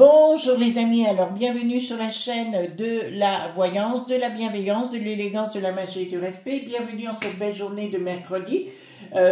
Bonjour les amis, alors bienvenue sur la chaîne de la voyance, de la bienveillance, de l'élégance, de la magie et du respect. Bienvenue en cette belle journée de mercredi.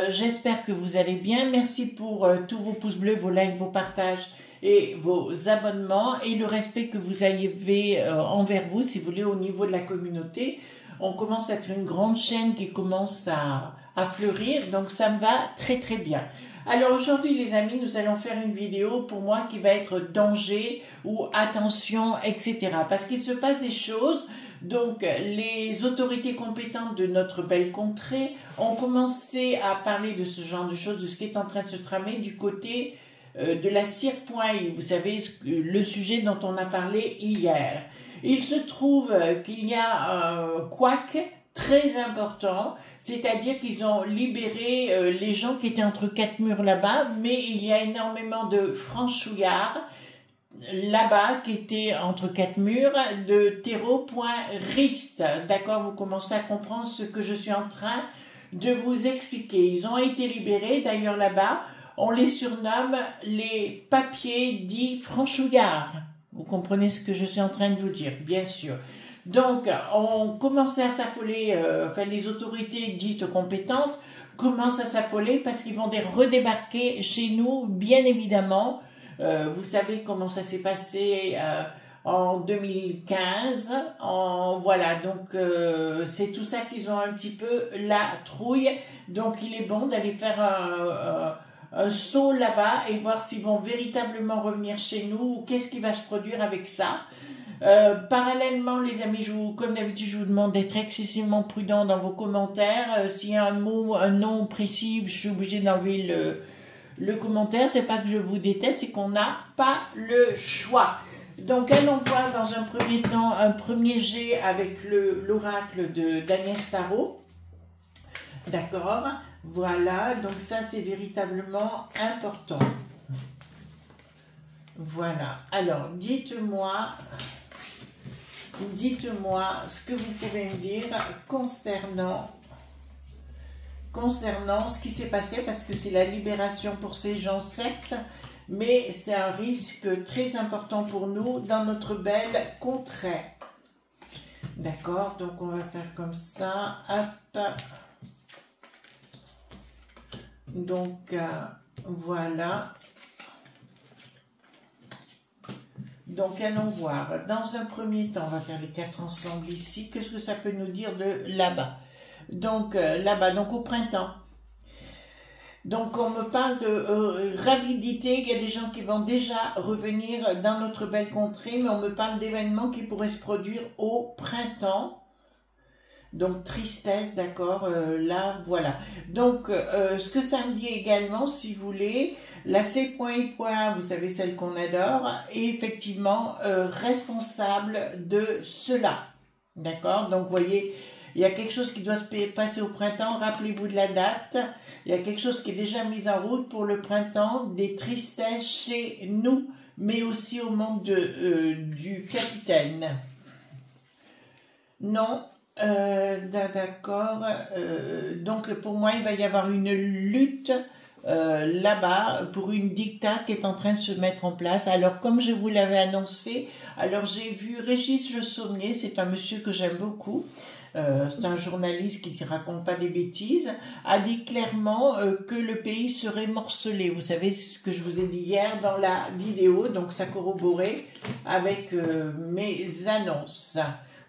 J'espère que vous allez bien. Merci pour tous vos pouces bleus, vos likes, vos partages et vos abonnements et le respect que vous avez envers vous, si vous voulez, au niveau de la communauté. On commence à être une grande chaîne qui commence à fleurir, donc ça me va très très bien. Alors aujourd'hui les amis, nous allons faire une vidéo pour moi qui va être danger ou attention, etc. Parce qu'il se passe des choses, donc les autorités compétentes de notre belle contrée ont commencé à parler de ce genre de choses, de ce qui est en train de se tramer du côté de la Cirque-Pointe. Vous savez, le sujet dont on a parlé hier. Il se trouve qu'il y a un couac très important, c'est-à-dire qu'ils ont libéré les gens qui étaient entre quatre murs là-bas, mais il y a énormément de franchouillards là-bas qui étaient entre quatre murs de terreau.rist. D'accord, vous commencez à comprendre ce que je suis en train de vous expliquer. Ils ont été libérés, d'ailleurs là-bas, on les surnomme les papiers dits franchouillards. Vous comprenez ce que je suis en train de vous dire, bien sûr. Donc, on commençait à s'affoler, enfin les autorités dites compétentes commencent à s'affoler parce qu'ils vont redébarquer chez nous, bien évidemment. Vous savez comment ça s'est passé en 2015. Voilà, donc c'est tout ça qu'ils ont un petit peu la trouille. Donc, il est bon d'aller faire un saut là-bas et voir s'ils vont véritablement revenir chez nous ou qu'est-ce qui va se produire avec ça. Parallèlement les amis, comme d'habitude je vous demande d'être excessivement prudent dans vos commentaires. S'il y a un mot, un nom précis, je suis obligée d'enlever le commentaire. C'est pas que je vous déteste, c'est qu'on n'a pas le choix. Donc allons voir dans un premier temps un premier jet avec l'oracle d'Agnès Tarot. D'accord, voilà, donc ça c'est véritablement important. Voilà, alors dites-moi ce que vous pouvez me dire concernant ce qui s'est passé, parce que c'est la libération pour ces gens, certes, mais c'est un risque très important pour nous dans notre belle contrée. D'accord, donc on va faire comme ça, hop. Donc voilà. Donc, allons voir. Dans un premier temps, on va faire les quatre ensemble ici. Qu'est-ce que ça peut nous dire de là-bas? Donc, là-bas, donc au printemps. Donc, on me parle de rapidité. Il y a des gens qui vont déjà revenir dans notre belle contrée, mais on me parle d'événements qui pourraient se produire au printemps. Donc, tristesse, d'accord, là, voilà. Donc, ce que ça me dit également, si vous voulez, la C.I. vous savez, celle qu'on adore, est effectivement responsable de cela. D'accord? Donc, vous voyez, il y a quelque chose qui doit se passer au printemps. Rappelez-vous de la date. Il y a quelque chose qui est déjà mis en route pour le printemps, des tristesses chez nous, mais aussi au monde du capitaine. Non. D'accord, donc pour moi il va y avoir une lutte là-bas pour une dictat qui est en train de se mettre en place. Alors comme je vous l'avais annoncé, alors j'ai vu Régis Le Sommier, c'est un monsieur que j'aime beaucoup, c'est un journaliste qui ne raconte pas des bêtises, a dit clairement que le pays serait morcelé. Vous savez ce que je vous ai dit hier dans la vidéo, donc ça corroborait avec mes annonces.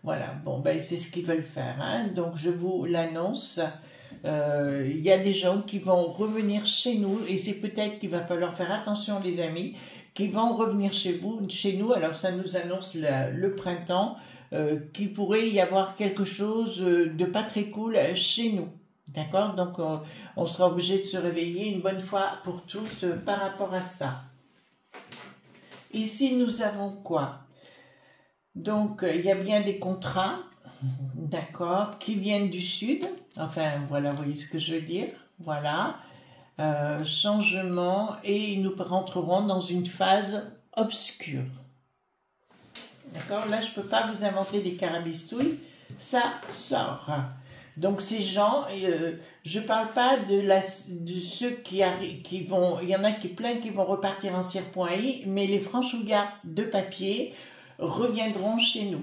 Voilà, bon, ben c'est ce qu'ils veulent faire, hein. Donc je vous l'annonce, il y a des gens qui vont revenir chez nous, et c'est peut-être qu'il va falloir faire attention les amis, qui vont revenir chez nous, alors ça nous annonce le printemps, qu'il pourrait y avoir quelque chose de pas très cool chez nous, d'accord? Donc on sera obligé de se réveiller une bonne fois pour toutes par rapport à ça. Ici nous avons quoi? Donc, il y a bien des contrats, d'accord, qui viennent du sud. Enfin, voilà, vous voyez ce que je veux dire. Voilà. Changement, et nous rentrerons dans une phase obscure. D'accord, là, je ne peux pas vous inventer des carabistouilles. Ça sort. Donc ces gens, je parle pas de ceux qui vont, il y en a plein qui vont repartir en cire.i, mais les franchouillards de papier reviendront chez nous.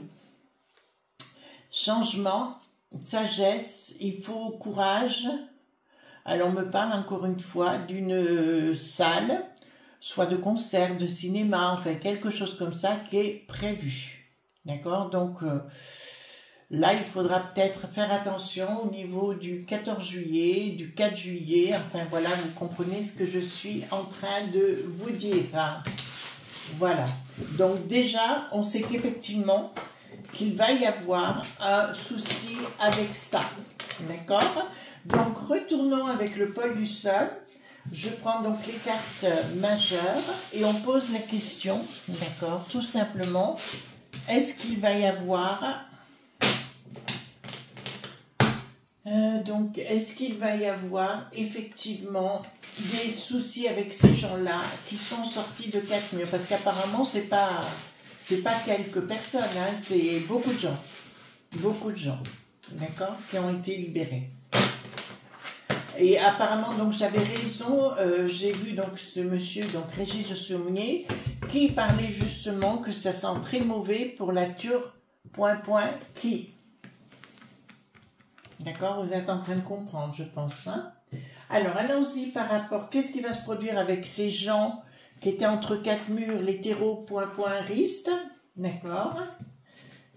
Changement, sagesse, il faut courage. Alors on me parle encore une fois d'une salle, soit de concert, de cinéma, enfin quelque chose comme ça qui est prévu. D'accord? Donc là, il faudra peut-être faire attention au niveau du 14 juillet, du 4 juillet. Enfin voilà, vous comprenez ce que je suis en train de vous dire. Hein. Voilà. Donc déjà, on sait qu'effectivement, qu'il va y avoir un souci avec ça. D'accord? Donc retournons avec le pôle du sol. Je prends donc les cartes majeures et on pose la question. D'accord? Tout simplement, est-ce qu'il va y avoir... est-ce qu'il va y avoir effectivement des soucis avec ces gens-là qui sont sortis de 4 murs? Parce qu'apparemment, c'est pas quelques personnes, hein, c'est beaucoup de gens, d'accord, qui ont été libérés. Et apparemment, donc j'avais raison, j'ai vu donc ce monsieur, donc Régis Sommier, qui parlait justement que ça sent très mauvais pour la qui. D'accord, vous êtes en train de comprendre, je pense. Hein? Alors, allons-y par rapport, qu'est-ce qui va se produire avec ces gens qui étaient entre 4 murs, l'hétéro, riste, d'accord?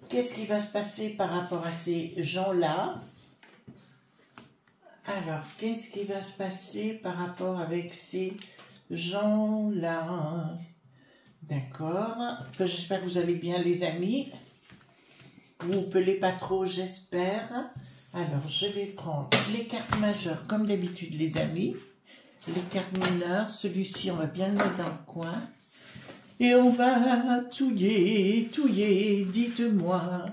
Qu'est-ce qui va se passer par rapport à ces gens-là? Alors, qu'est-ce qui va se passer par rapport avec ces gens-là? D'accord. Enfin, j'espère que vous allez bien, les amis. Vous ne pelez pas trop, j'espère. Alors, je vais prendre les cartes majeures, comme d'habitude, les amis. Les cartes mineures, celui-ci, on va bien le mettre dans le coin. Et on va touiller, dites-moi.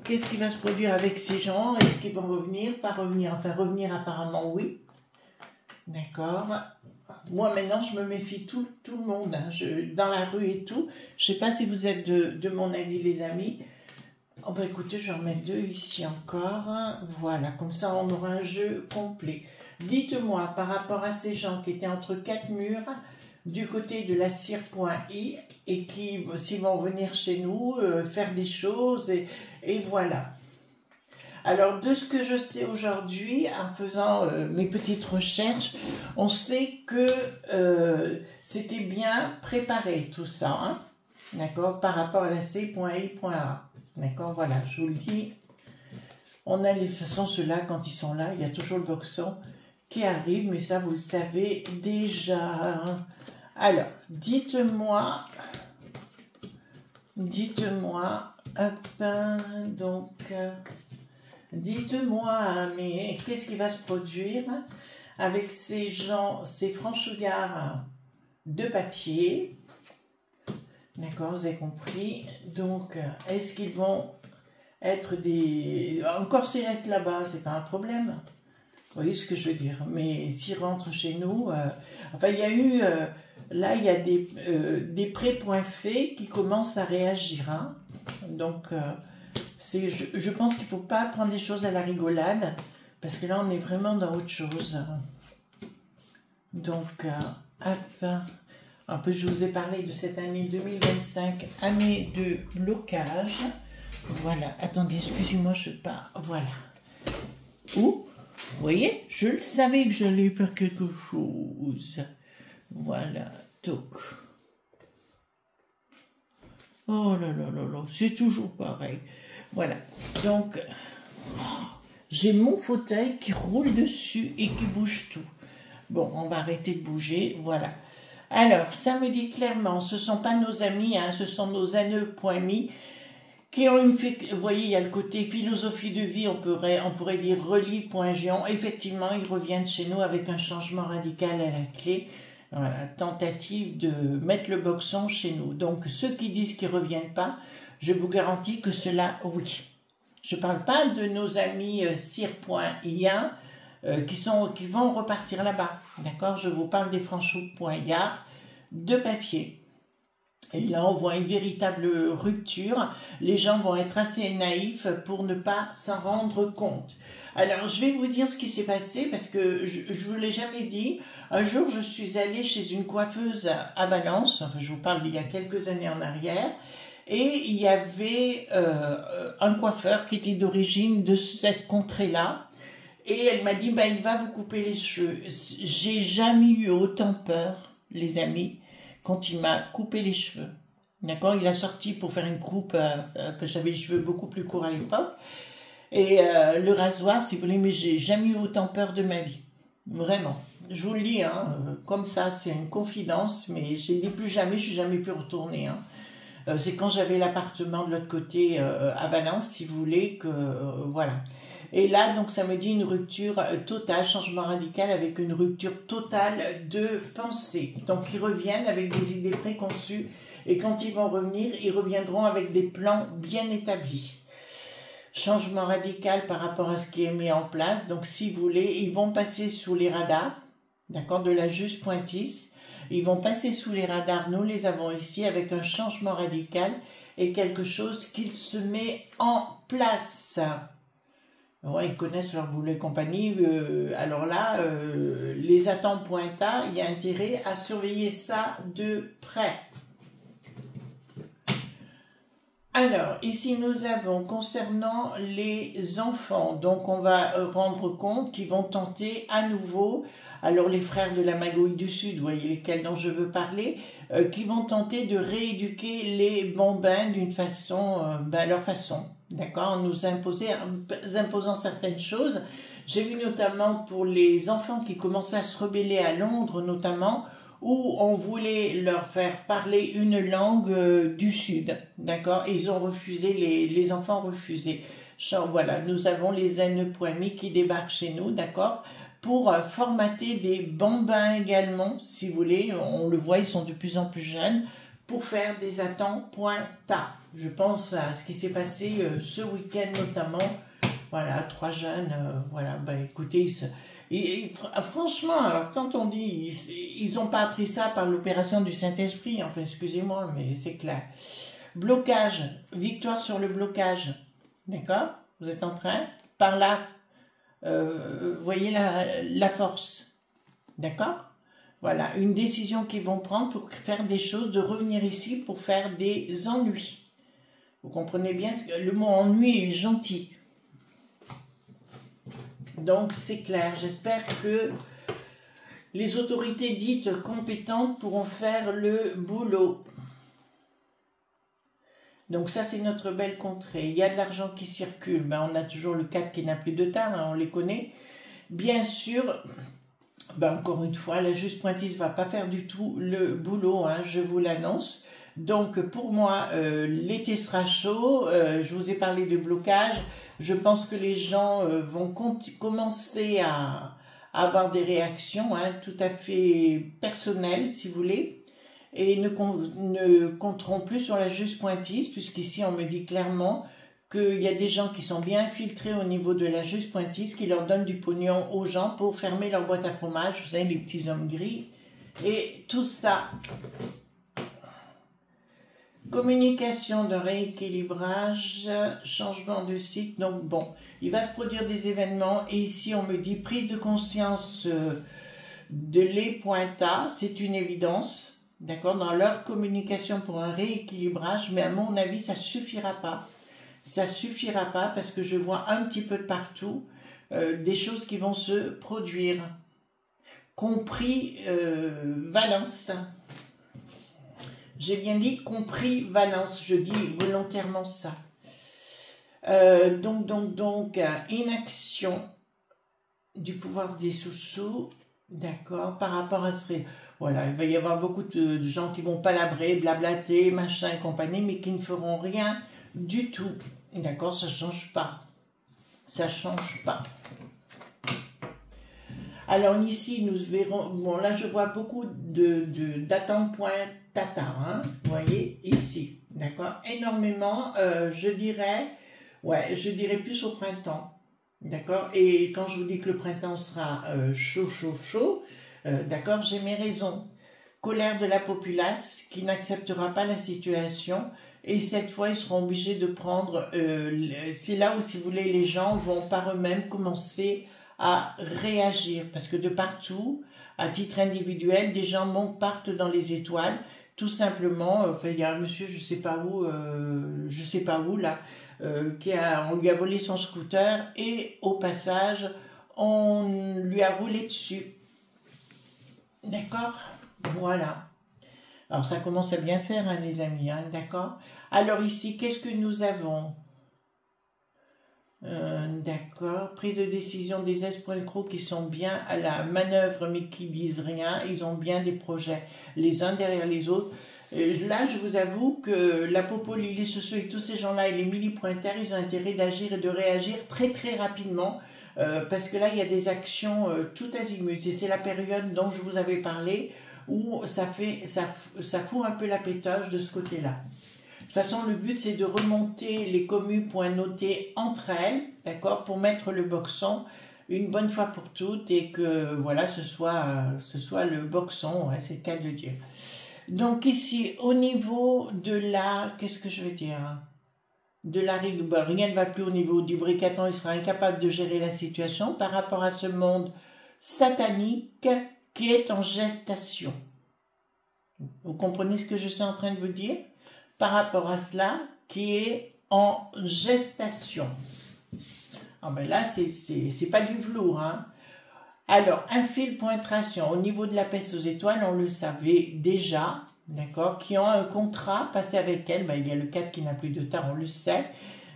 Qu'est-ce qui va se produire avec ces gens? Est-ce qu'ils vont revenir? Pas revenir? Enfin, revenir apparemment, oui. D'accord. Moi, maintenant, je me méfie tout le monde. Hein. Dans la rue et tout. Je ne sais pas si vous êtes de mon avis, les amis. Oh, bah, écoutez, je vais en mettre 2 ici encore. Voilà, comme ça, on aura un jeu complet. Dites-moi, par rapport à ces gens qui étaient entre 4 murs, du côté de la cire.i, et qui, s'ils vont venir chez nous, faire des choses, et voilà. Alors, de ce que je sais aujourd'hui, en faisant mes petites recherches, on sait que c'était bien préparé tout ça, hein, d'accord, par rapport à la C.I.A. D'accord, voilà, je vous le dis. On a les façons, ceux-là, quand ils sont là, il y a toujours le boxon qui arrive, mais ça, vous le savez déjà. Alors, dites-moi, dites-moi, mais qu'est-ce qui va se produire avec ces gens, ces franchouillards de papier? D'accord, vous avez compris. Donc, est-ce qu'ils vont être des... Encore s'ils restent là-bas, c'est pas un problème. Vous voyez ce que je veux dire? Mais s'ils rentrent chez nous... Enfin, il y a eu... là, il y a des pré-points faits qui commencent à réagir. Hein? Donc, je pense qu'il ne faut pas prendre des choses à la rigolade. Parce que là, on est vraiment dans autre chose. Donc, hop... Un peu, je vous ai parlé de cette année 2025, année de blocage. Voilà, attendez, excusez-moi, je sais pas. Voilà. Vous voyez, je le savais que j'allais faire quelque chose. Voilà, toc. Oh là là là là, c'est toujours pareil. Voilà, donc, j'ai mon fauteuil qui roule dessus et qui bouge tout. Bon, on va arrêter de bouger, voilà. Alors, ça me dit clairement, ce ne sont pas nos amis, hein, ce sont nos anneaux.mi qui ont une... Vous voyez, il y a le côté philosophie de vie, on pourrait dire relis.géant. Effectivement, ils reviennent chez nous avec un changement radical à la clé. Voilà, tentative de mettre le boxon chez nous. Donc, ceux qui disent qu'ils ne reviennent pas, je vous garantis que cela, oui. Je ne parle pas de nos amis cire.ia, qui vont repartir là-bas, d'accord? Je vous parle des franchouillards de papier. Et là, on voit une véritable rupture. Les gens vont être assez naïfs pour ne pas s'en rendre compte. Alors, je vais vous dire ce qui s'est passé parce que je ne vous l'ai jamais dit. Un jour, je suis allée chez une coiffeuse à Valence. Enfin, je vous parle d'il y a quelques années en arrière. Et il y avait un coiffeur qui était d'origine de cette contrée-là. Et elle m'a dit, il va vous couper les cheveux. J'ai jamais eu autant peur, les amis, quand il m'a coupé les cheveux. D'accord, il a sorti pour faire une coupe, que j'avais les cheveux beaucoup plus courts à l'époque. Et le rasoir, si vous voulez, mais j'ai jamais eu autant peur de ma vie. Vraiment. Je vous le dis, hein, comme ça, c'est une confidence, mais j'ai dit plus jamais, je suis jamais pu retourner. Hein. C'est quand j'avais l'appartement de l'autre côté à Valence, si vous voulez, que voilà. Et là, donc, ça me dit une rupture totale, changement radical avec une rupture totale de pensée. Donc, ils reviennent avec des idées préconçues et quand ils vont revenir, ils reviendront avec des plans bien établis. Changement radical par rapport à ce qui est mis en place. Donc, si vous voulez, ils vont passer sous les radars, d'accord, de la juge Pointis. Ils vont passer sous les radars, nous les avons ici, avec un changement radical et quelque chose qui se met en place. Ouais, ils connaissent leur boulot et compagnie. Alors là, les attentes pointa, il y a intérêt à surveiller ça de près. Alors, ici, nous avons, concernant les enfants, donc on va rendre compte qu'ils vont tenter à nouveau, alors les frères de la Magouille du Sud, vous voyez lesquels dont je veux parler, qui vont tenter de rééduquer les bambins d'une façon, à leur façon, d'accord, en nous imposant certaines choses. J'ai vu notamment pour les enfants qui commençaient à se rebeller à Londres, notamment, où on voulait leur faire parler une langue du Sud, d'accord, et ils ont refusé, les enfants ont refusé. Genre, voilà, nous avons les N.mi qui débarquent chez nous, d'accord, pour formater des bambins également, si vous voulez, on le voit, ils sont de plus en plus jeunes, pour faire des attentes pointa. Je pense à ce qui s'est passé ce week-end notamment, voilà, 3 jeunes, voilà, écoutez, franchement, alors quand on dit, ils n'ont pas appris ça par l'opération du Saint-Esprit, enfin, excusez-moi, mais c'est clair. Blocage, victoire sur le blocage, d'accord? Vous êtes en train, par là, voyez la force, d'accord? Voilà, une décision qu'ils vont prendre pour faire des choses, de revenir ici pour faire des ennuis. Vous comprenez bien, le mot ennui est gentil. Donc, c'est clair. J'espère que les autorités dites compétentes pourront faire le boulot. Donc, ça, c'est notre belle contrée. Il y a de l'argent qui circule. On a toujours le 4 qui n'a plus de temps, hein, on les connaît. Bien sûr, encore une fois, la juge Pointis ne va pas faire du tout le boulot, hein, je vous l'annonce. Donc, pour moi, l'été sera chaud. Je vous ai parlé de blocage. Je pense que les gens vont commencer à avoir des réactions tout à fait personnelles, si vous voulez, et ne compteront plus sur la juge Pointis, puisqu'ici on me dit clairement qu'il y a des gens qui sont bien infiltrés au niveau de la juge Pointis, qui leur donnent du pognon aux gens pour fermer leur boîte à fromage, vous savez, les petits hommes gris, et tout ça. Communication de rééquilibrage, changement de cycle. Donc bon, il va se produire des événements et ici on me dit prise de conscience de les pointas, c'est une évidence, d'accord, dans leur communication pour un rééquilibrage, mais à mon avis ça suffira pas. Ça suffira pas parce que je vois un petit peu de partout des choses qui vont se produire, compris Valence. J'ai bien dit compris Valence, je dis volontairement ça. Donc, inaction du pouvoir des sous-sous, d'accord, par rapport à ce... Voilà, il va y avoir beaucoup de gens qui vont palabrer, blablater, machin et compagnie, mais qui ne feront rien du tout. D'accord, ça ne change pas. Ça ne change pas. Alors ici, nous verrons, bon là je vois beaucoup d'attentes pointata, hein, vous voyez, ici, d'accord, énormément, je dirais plus au printemps, d'accord, et quand je vous dis que le printemps sera chaud, d'accord, j'ai mes raisons. colère de la populace qui n'acceptera pas la situation. Et cette fois, ils seront obligés de prendre... c'est là où, si vous voulez, les gens vont par eux-mêmes commencer à réagir. Parce que de partout, à titre individuel, des gens partent dans les étoiles. Tout simplement, enfin, il y a un monsieur, je sais pas où là, on lui a volé son scooter et au passage, on lui a roulé dessus. D'accord? Voilà. Alors ça commence à bien faire, hein, les amis, hein, d'accord? Alors ici, qu'est-ce que nous avons? D'accord. Prise de décision des escrocs qui sont bien à la manœuvre mais qui disent rien. Ils ont bien des projets les uns derrière les autres. Là, je vous avoue que la Popo, Lily, Soso et tous ces gens-là et les mini-pointaires, ils ont intérêt d'agir et de réagir très très rapidement. Parce que là, il y a des actions tout azimut. Et c'est la période dont je vous avais parlé où ça fout un peu la pétoche de ce côté-là. De toute façon, le but, c'est de remonter les communes points notés entre elles, d'accord, pour mettre le boxon une bonne fois pour toutes et que, voilà, ce soit le boxon, ouais, c'est le cas de dire. Donc ici, au niveau de la, qu'est-ce que je veux dire? De la rigueur, rien ne va plus au niveau du bricaton, il sera incapable de gérer la situation par rapport à ce monde satanique qui est en gestation. Vous comprenez ce que je suis en train de vous dire? Par rapport à cela, qui est en gestation. Ah ben là, c'est pas du velours, hein. Alors, infiltration, au niveau de la peste aux étoiles, on le savait déjà, d'accord, qui ont un contrat passé avec elle, ben, il y a le 4 qui n'a plus de temps, on le sait,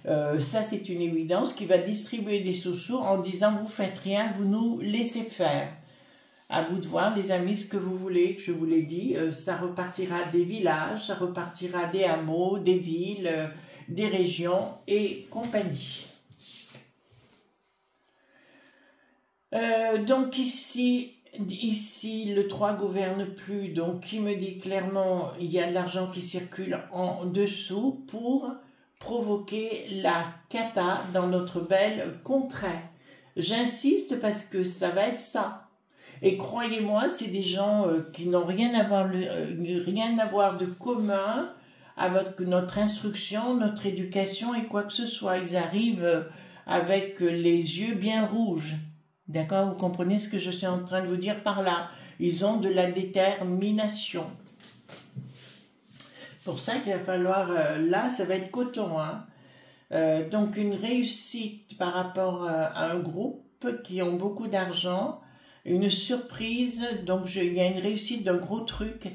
ça c'est une évidence, qui va distribuer des sous-sous en disant vous faites rien, vous nous laissez faire. À vous de voir, les amis, ce que vous voulez. Je vous l'ai dit, ça repartira des villages, ça repartira des hameaux, des villes, des régions et compagnie. Donc ici, le 3 gouverne plus. Donc, qui me dit clairement, il y a de l'argent qui circule en dessous pour provoquer la cata dans notre belle contrée. J'insiste parce que ça va être ça. Et croyez-moi, c'est des gens qui n'ont rien à voir de commun avec notre instruction, notre éducation et quoi que ce soit. Ils arrivent avec les yeux bien rouges. D'accord? Vous comprenez ce que je suis en train de vous dire par là? Ils ont de la détermination. Pour ça qu'il va falloir... là, ça va être coton. Hein? Donc, une réussite par rapport à un groupe qui ont beaucoup d'argent. Une surprise, donc il y a une réussite d'un gros truc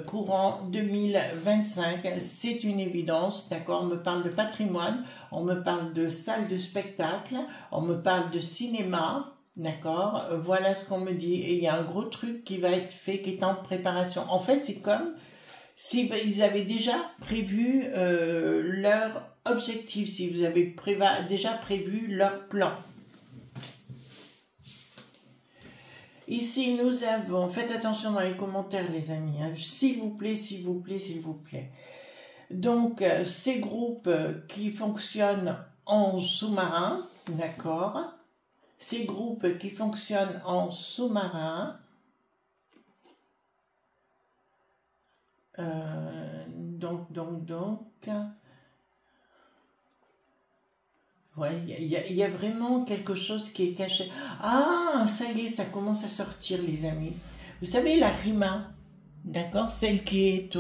courant 2025, c'est une évidence, d'accord? On me parle de patrimoine, on me parle de salle de spectacle, on me parle de cinéma, d'accord? Voilà ce qu'on me dit, et il y a un gros truc qui va être fait, qui est en préparation. En fait, c'est comme s'ils avaient déjà prévu leur objectif, si vous avez déjà prévu leur plan. Ici, nous avons... Faites attention dans les commentaires, les amis. Hein. S'il vous plaît, s'il vous plaît, s'il vous plaît. Donc, ces groupes qui fonctionnent en sous-marin, d'accord? Ces groupes qui fonctionnent en sous-marin. Donc... Ouais, il y a vraiment quelque chose qui est caché. Ah, ça y est, ça commence à sortir, les amis. Vous savez, la Rima, d'accord, celle qui est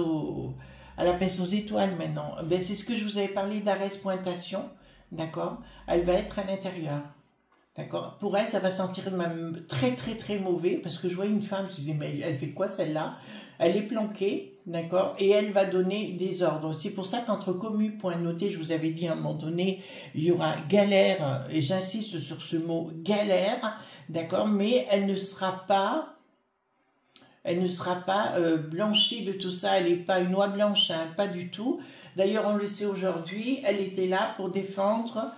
à la peste aux étoiles maintenant, ben, c'est ce que je vous avais parlé d'Arès Pointation, d'accord? Elle va être à l'intérieur, d'accord? Pour elle, ça va sentir même très, très, très mauvais, parce que je voyais une femme, je disais, mais elle fait quoi celle-là? Elle est planquée, d'accord, et elle va donner des ordres. C'est pour ça qu'entre commu, point noté, je vous avais dit à un moment donné, il y aura galère, et j'insiste sur ce mot galère, d'accord, mais elle ne sera pas blanchie de tout ça, elle n'est pas une oie blanche, hein, pas du tout. D'ailleurs, on le sait aujourd'hui, elle était là pour défendre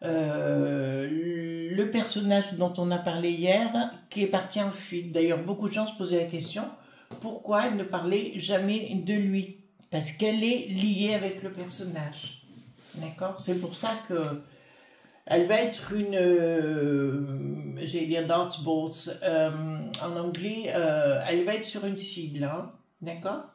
le personnage dont on a parlé hier, qui est parti en fuite. D'ailleurs, beaucoup de gens se posaient la question, pourquoi elle ne parlait jamais de lui? Parce qu'elle est liée avec le personnage. D'accord? C'est pour ça que Elle va être une, j'allais dire dartboard, en anglais, elle va être sur une cible, hein, d'accord?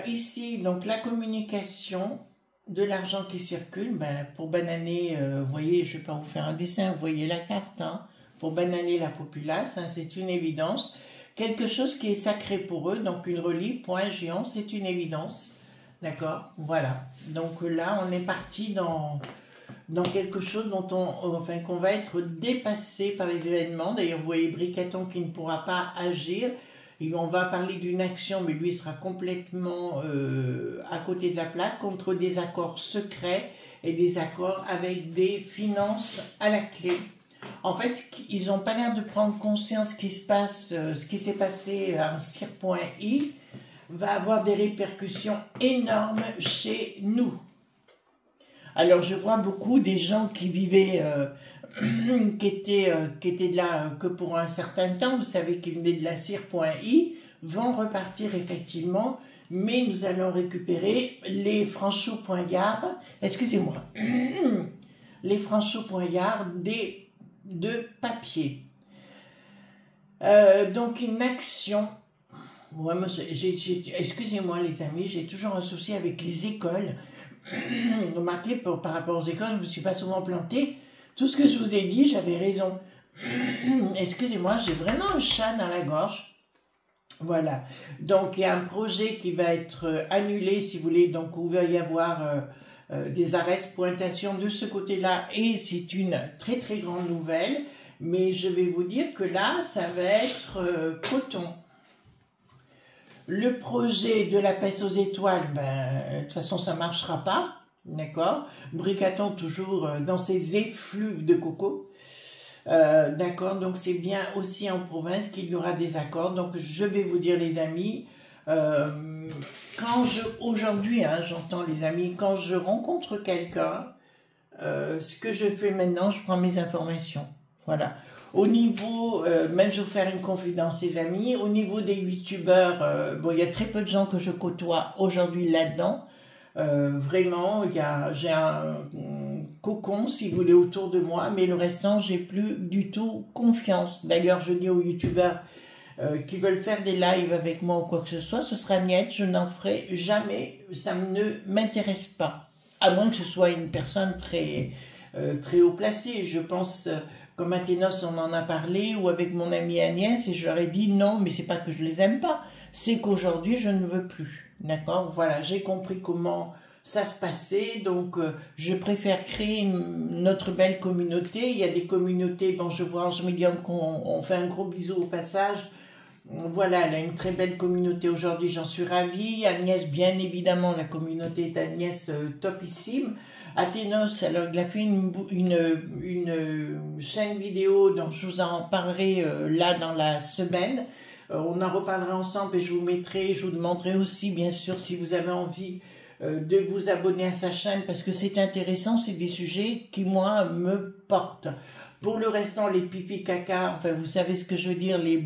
Ici, donc la communication, de l'argent qui circule, ben, pour bananer, vous voyez, je ne vais pas vous faire un dessin, vous voyez la carte, hein, pour bananer la populace, hein, c'est une évidence. Quelque chose qui est sacré pour eux, donc une relique, point géant, c'est une évidence, d'accord? Voilà, donc là, on est parti dans quelque chose dont enfin, qu'on va être dépassé par les événements. D'ailleurs, vous voyez Bricaton qui ne pourra pas agir. Et on va parler d'une action, mais lui sera complètement à côté de la plaque, contre des accords secrets et des accords avec des finances à la clé. En fait, ils n'ont pas l'air de prendre conscience qu'il se passe, ce qui s'est passé à Cire.i va avoir des répercussions énormes chez nous. Alors, je vois beaucoup des gens qui vivaient, qui étaient là que pour un certain temps, vous savez, qui venaient de la Cire.i, vont repartir effectivement, mais nous allons récupérer les franchos.gard, excusez-moi, les franchos.gard de papier. Donc, une action. Ouais, moi, excusez-moi les amis, j'ai toujours un souci avec les écoles. Remarquez, par rapport aux écoles, je ne me suis pas souvent plantée. Tout ce que je vous ai dit, j'avais raison. Excusez-moi, j'ai vraiment un chat dans la gorge. Voilà. Donc, il y a un projet qui va être annulé, si vous voulez. Donc, il va y avoir des arrêts, pointations de ce côté-là. Et c'est une très, très grande nouvelle. Mais je vais vous dire que là, ça va être coton. Le projet de la peste aux étoiles, ben, de toute façon, ça ne marchera pas, d'accord? Bricaton toujours dans ses effluves de coco, d'accord? Donc, c'est bien aussi en province qu'il y aura des accords. Donc, je vais vous dire, les amis, aujourd'hui, hein, j'entends les amis, quand je rencontre quelqu'un, ce que je fais maintenant, je prends mes informations, voilà. Au niveau, même je vais vous faire une confidence, les amis, au niveau des youtubeurs, bon, il y a très peu de gens que je côtoie aujourd'hui là-dedans. Vraiment, j'ai un cocon, si vous voulez, autour de moi, mais le restant, j'ai plus du tout confiance. D'ailleurs, je dis aux youtubeurs qui veulent faire des lives avec moi ou quoi que ce soit, ce sera niet, je n'en ferai jamais, ça ne m'intéresse pas. À moins que ce soit une personne très, très haut placée, je pense... Comme Athénos, on en a parlé, ou avec mon amie Agnès, et je leur ai dit non, mais c'est pas que je les aime pas, c'est qu'aujourd'hui je ne veux plus. D'accord? Voilà, j'ai compris comment ça se passait, donc je préfère créer notre belle communauté. Il y a des communautés, bon, je vois Ange Médium qu'on fait un gros bisou au passage. Voilà, elle a une très belle communauté aujourd'hui, j'en suis ravie. Agnès, bien évidemment, la communauté d'Agnès topissime. Athénos, alors il a fait une chaîne vidéo, donc je vous en parlerai là dans la semaine. On en reparlera ensemble et je vous demanderai aussi, bien sûr, si vous avez envie de vous abonner à sa chaîne parce que c'est intéressant, c'est des sujets qui, moi, me portent. Pour le restant, les pipi caca, enfin, vous savez ce que je veux dire, les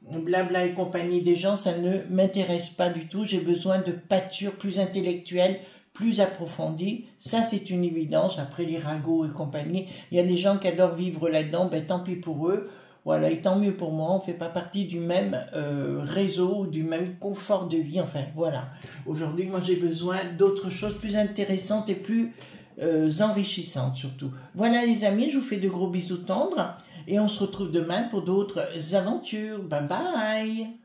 blabla et compagnie des gens, ça ne m'intéresse pas du tout. J'ai besoin de pâture plus intellectuelle, plus approfondie. Ça, c'est une évidence. Après les ragots et compagnie, il y a des gens qui adorent vivre là-dedans, ben tant pis pour eux. Voilà, et tant mieux pour moi, on ne fait pas partie du même réseau, du même confort de vie, enfin, voilà. Aujourd'hui, moi, j'ai besoin d'autres choses plus intéressantes et plus enrichissantes, surtout. Voilà, les amis, je vous fais de gros bisous tendres, et on se retrouve demain pour d'autres aventures. Bye bye!